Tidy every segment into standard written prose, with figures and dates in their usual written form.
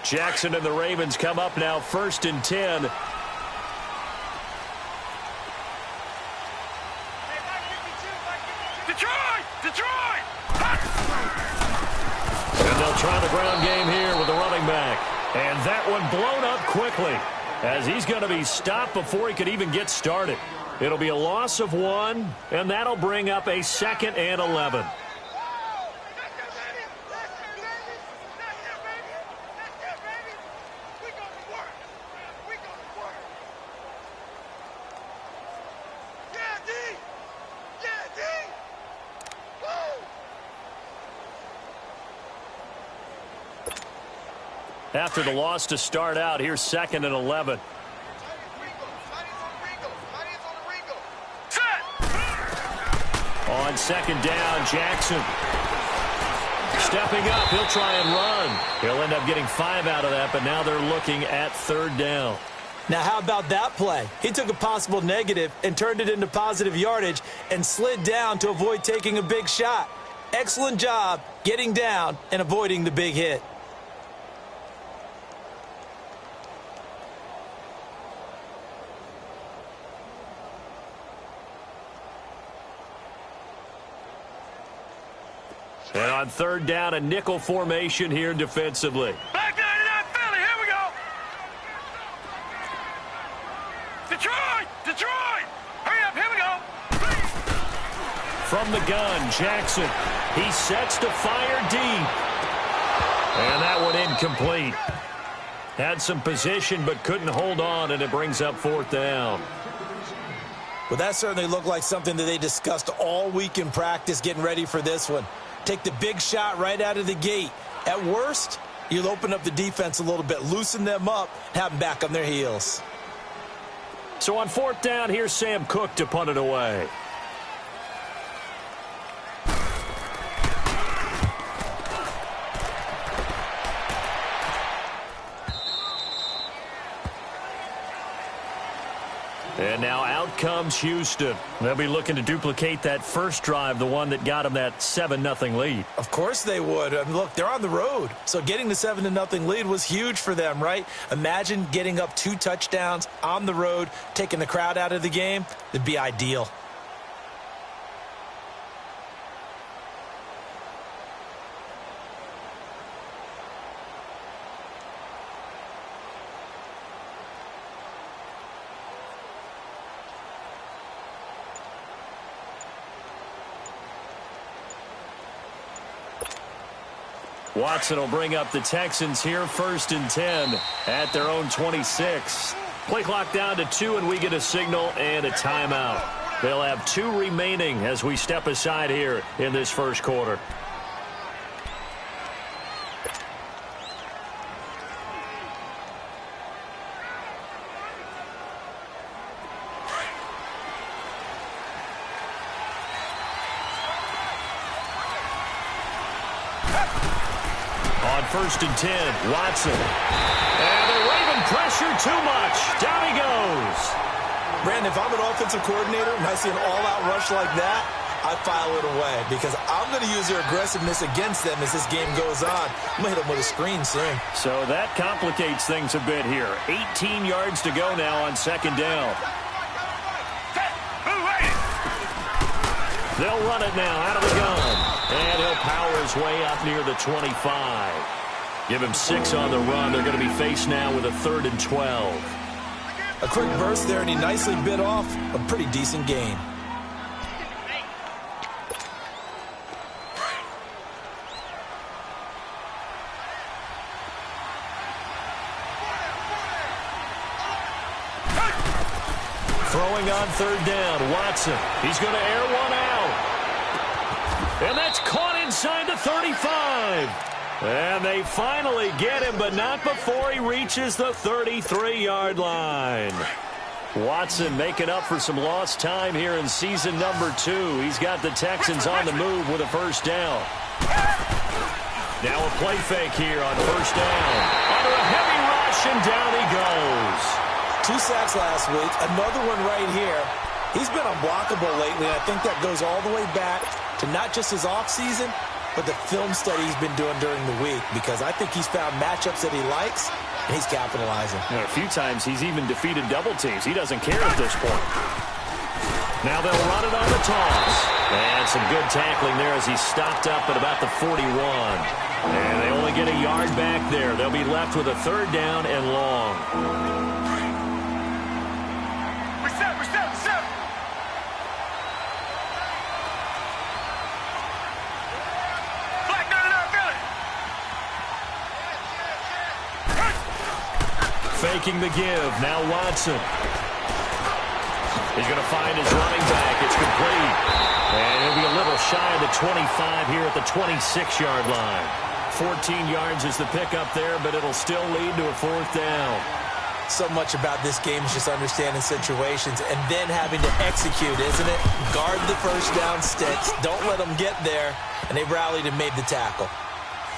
Jackson and the Ravens come up now 1st and 10. Detroit! And they'll try the ground game here with the running back. And that one blown up quickly as he's going to be stopped before he could even get started. It'll be a loss of 1, and that'll bring up a 2nd and 11. After the loss to start out, here's 2nd and 11. On 2nd down, Jackson. Stepping up, he'll try and run. He'll end up getting 5 out of that, but now they're looking at 3rd down. Now, how about that play? He took a possible negative and turned it into positive yardage and slid down to avoid taking a big shot. Excellent job getting down and avoiding the big hit. And on 3rd down, a nickel formation here defensively. Back 99 Philly, here we go. Detroit! Hurry up, here we go. From the gun, Jackson. He sets to fire deep. And that one incomplete. Had some position but couldn't hold on, and it brings up 4th down. Well, that certainly looked like something that they discussed all week in practice getting ready for this one. Take the big shot right out of the gate. At worst, you'll open up the defense a little bit, loosen them up, have them back on their heels. So on 4th down, here's Sam Cook to punt it away. And now out comes Houston. They'll be looking to duplicate that first drive, the one that got them that 7-0 lead. Of course they would. I mean, look, they're on the road. So getting the 7-0 lead was huge for them, right? Imagine getting up 2 touchdowns on the road, taking the crowd out of the game. It'd be ideal. Watson will bring up the Texans here 1st and 10 at their own 26. Play clock down to 2, and we get a signal and a timeout. They'll have 2 remaining as we step aside here in this first quarter. On 1st and 10, Watson. And they're waving pressure too much. Down he goes. Brandon, if I'm an offensive coordinator and I see an all-out rush like that, I file it away because I'm going to use their aggressiveness against them as this game goes on. I'm going to hit them with a screen soon. So that complicates things a bit here. 18 yards to go now on 2nd down. They'll run it now out of the gun. And he'll power his way up near the 25. Give him 6 on the run. They're going to be faced now with a 3rd and 12. A quick burst there, and he nicely bit off a pretty decent gain. Throwing on 3rd down, Watson. He's going to air one out. And that's caught inside the 35. And they finally get him, but not before he reaches the 33-yard line. Watson making up for some lost time here in season number 2. He's got the Texans on the move with a 1st down. Now a play fake here on 1st down. Under a heavy rush, and down he goes. 2 sacks last week, another one right here. He's been unblockable lately, and I think that goes all the way back to not just his offseason, but the film study he's been doing during the week, because I think he's found matchups that he likes, and he's capitalizing. A few times he's even defeated double teams. He doesn't care at this point. Now they'll run it on the toss. And some good tackling there as he stopped up at about the 41. And they only get a yard back there. They'll be left with a third down and long. We're set. Flag 99, Philly. Faking the give. Now Watson. He's going to find his running back. It's complete. And he'll be a little shy of the 25 here at the 26-yard line. 14 yards is the pickup there, but it'll still lead to a fourth down. So much about this game is just understanding situations and then having to execute, isn't it? Guard the first down sticks. Don't let them get there. And they rallied and made the tackle.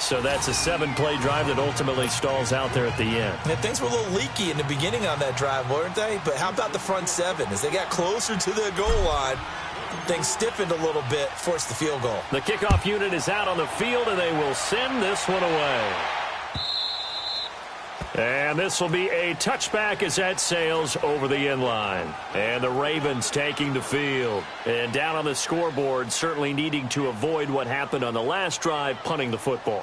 So that's a 7-play drive that ultimately stalls out there at the end. And things were a little leaky in the beginning on that drive, weren't they? But how about the front seven? As they got closer to the goal line, things stiffened a little bit, forced the field goal. The kickoff unit is out on the field, and they will send this one away. And this will be a touchback as that sails over the end line. And the Ravens taking the field. And down on the scoreboard, certainly needing to avoid what happened on the last drive, punting the football.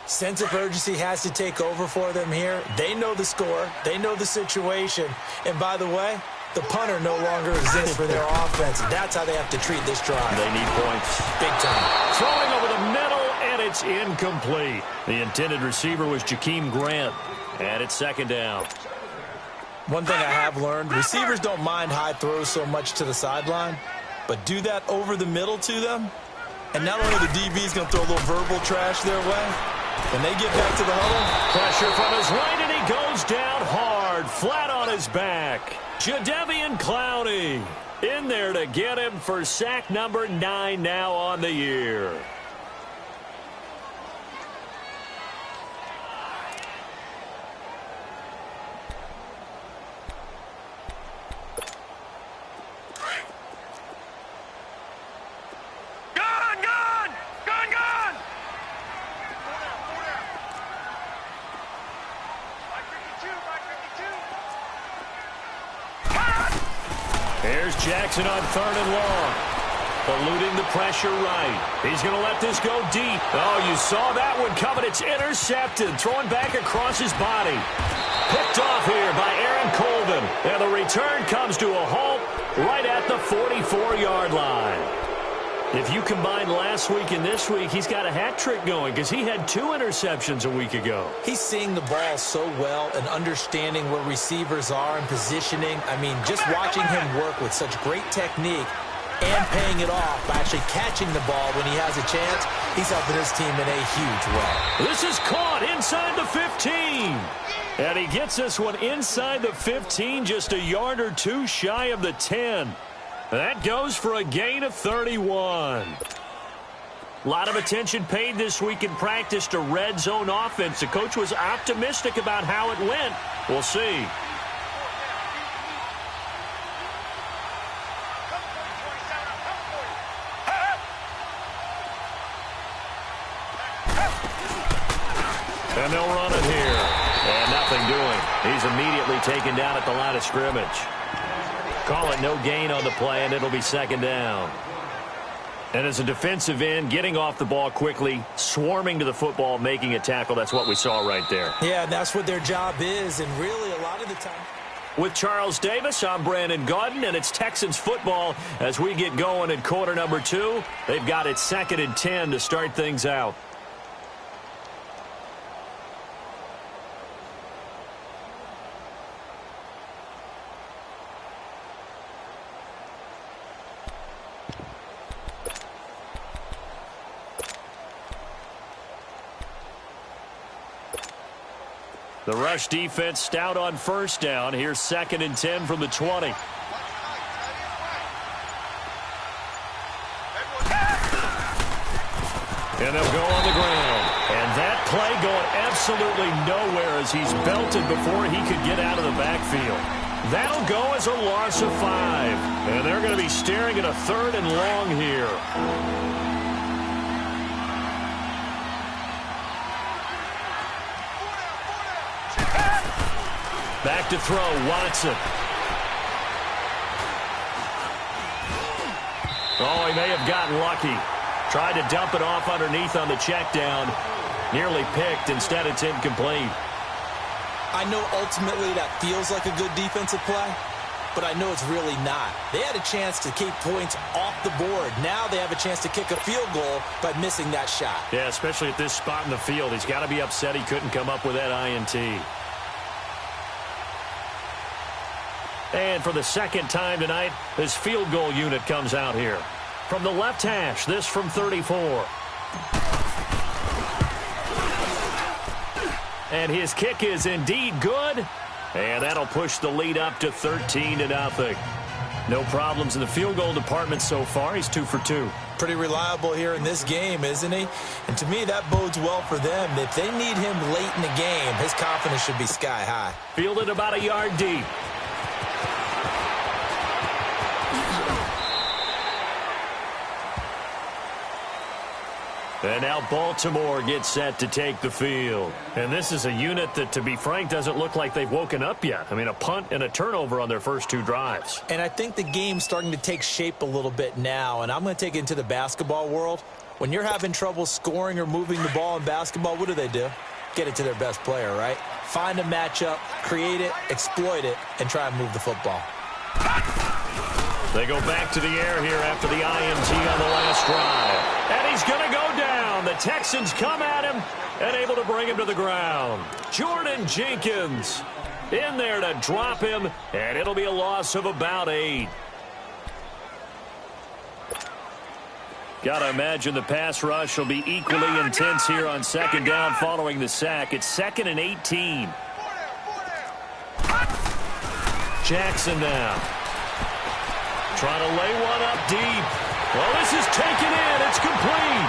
Sense of urgency has to take over for them here. They know the score. They know the situation. And by the way, the punter no longer exists for their offense. That's how they have to treat this drive. They need points. Big time. Throwing over the middle, and it's incomplete. The intended receiver was Jakeem Grant. And it's second down. One thing I have learned, receivers don't mind high throws so much to the sideline, but do that over the middle to them, and not only the DB is going to throw a little verbal trash their way, when they get back to the huddle. Pressure from his right, and he goes down hard, flat on his back. Jadeveon Clowney in there to get him for sack number 9 now on the year. Here's Jackson on third and long. Eluding the pressure right. He's going to let this go deep. Oh, you saw that one coming. It's intercepted. Throwing back across his body. Picked off here by Aaron Colvin. And the return comes to a halt right at the 44-yard line. If you combine last week and this week, he's got a hat trick going because he had 2 interceptions a week ago. He's seeing the ball so well and understanding where receivers are and positioning. I mean, just watching him work with such great technique and paying it off by actually catching the ball when he has a chance, he's helping his team in a huge way. This is caught inside the 15. And he gets this one inside the 15, just a yard or 2 shy of the 10. That goes for a gain of 31. A lot of attention paid this week in practice to red zone offense. The coach was optimistic about how it went. We'll see. And they'll run it here. And nothing doing. He's immediately taken down at the line of scrimmage. Call it no gain on the play, and it'll be second down. And as a defensive end, getting off the ball quickly, swarming to the football, making a tackle, that's what we saw right there. Yeah, and that's what their job is, and really a lot of the time. With Charles Davis, I'm Brandon Gaudin, and it's Texans football as we get going in quarter number 2. They've got it 2nd and 10 to start things out. The rush defense stout on first down. Here's 2nd and 10 from the 20. And they'll go on the ground. And that play going absolutely nowhere as he's belted before he could get out of the backfield. That'll go as a loss of 5. And they're going to be staring at a 3rd and long here. Back to throw, Watson. Oh, he may have gotten lucky. Tried to dump it off underneath on the check down. Nearly picked. Instead, it's incomplete. I know ultimately that feels like a good defensive play, but I know it's really not. They had a chance to keep points off the board. Now they have a chance to kick a field goal by missing that shot. Yeah, especially at this spot in the field. He's got to be upset he couldn't come up with that INT. And for the second time tonight, this field goal unit comes out here. From the left hash, this from 34. And his kick is indeed good. And that'll push the lead up to 13-0. No problems in the field goal department so far. He's 2 for 2. Pretty reliable here in this game, isn't he? And to me, that bodes well for them. If they need him late in the game, his confidence should be sky high. Fielded about a yard deep. And now Baltimore gets set to take the field. And this is a unit that, to be frank, doesn't look like they've woken up yet. I mean, a punt and a turnover on their first 2 drives. And I think the game's starting to take shape a little bit now. And I'm going to take it into the basketball world. When you're having trouble scoring or moving the ball in basketball, what do? Get it to their best player, right? Find a matchup, create it, exploit it, and try and move the football. They go back to the air here after the INT on the last drive. And he's going to go down. The Texans come at him and able to bring him to the ground. Jordan Jenkins in there to drop him, and it'll be a loss of about 8. Got to imagine the pass rush will be equally intense here on second down following the sack. It's 2nd and 18. Jackson now. Trying to lay one up deep. Well, this is taken in. It's complete.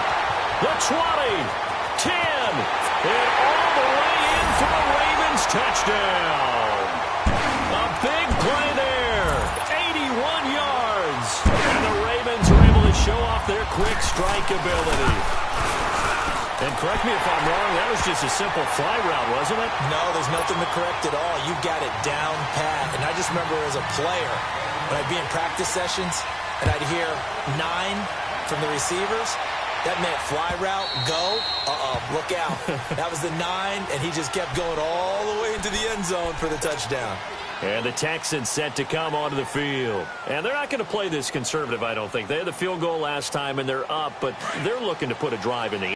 The 20, 10, and all the way in for the Ravens touchdown. A big play there. 81 yards. And the Ravens are able to show off their quick strike ability. And correct me if I'm wrong, that was just a simple fly route, wasn't it? No, there's nothing to correct at all. You got it down pat. And I just remember as a player, when I'd be in practice sessions and I'd hear 9 from the receivers, that meant fly route, go, look out. That was the 9, and he just kept going all the way into the end zone for the touchdown. And the Texans set to come onto the field. And they're not going to play this conservative, I don't think. They had the field goal last time, and they're up, but they're looking to put a drive in the